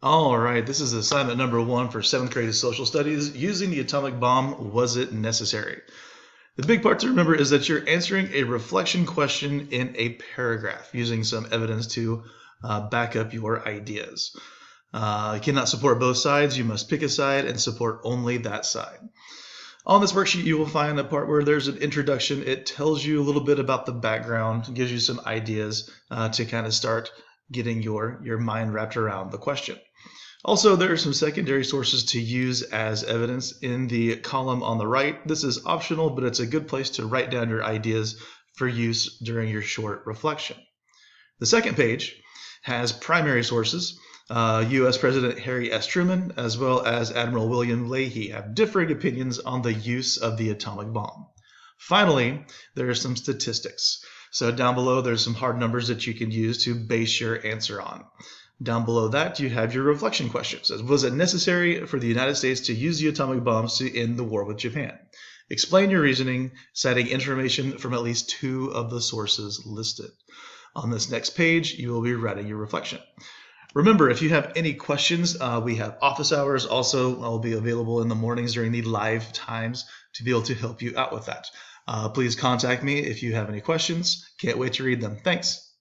All right, this is assignment number 1 for 7th grade social studies. Using the atomic bomb, was it necessary? The big part to remember is that you're answering a reflection question in a paragraph using some evidence to back up your ideas. You cannot support both sides. You must pick a side and support only that side. On this worksheet, you will find a part where there's an introduction. It tells you a little bit about the background, gives you some ideas to kind of start getting your mind wrapped around the question. Also, there are some secondary sources to use as evidence in the column on the right. This is optional, but it's a good place to write down your ideas for use during your short reflection. The second page has primary sources. U.S. President Harry S. Truman, as well as Admiral William Leahy, have differing opinions on the use of the atomic bomb. Finally, there are some statistics. So down below, there's some hard numbers that you can use to base your answer on. Down below that, you have your reflection questions. Was it necessary for the United States to use the atomic bombs to end the war with Japan? Explain your reasoning, citing information from at least 2 of the sources listed. On this next page, you will be writing your reflection. Remember, if you have any questions, we have office hours. Also, I'll be available in the mornings during the live times to be able to help you out with that. Please contact me if you have any questions. Can't wait to read them. Thanks.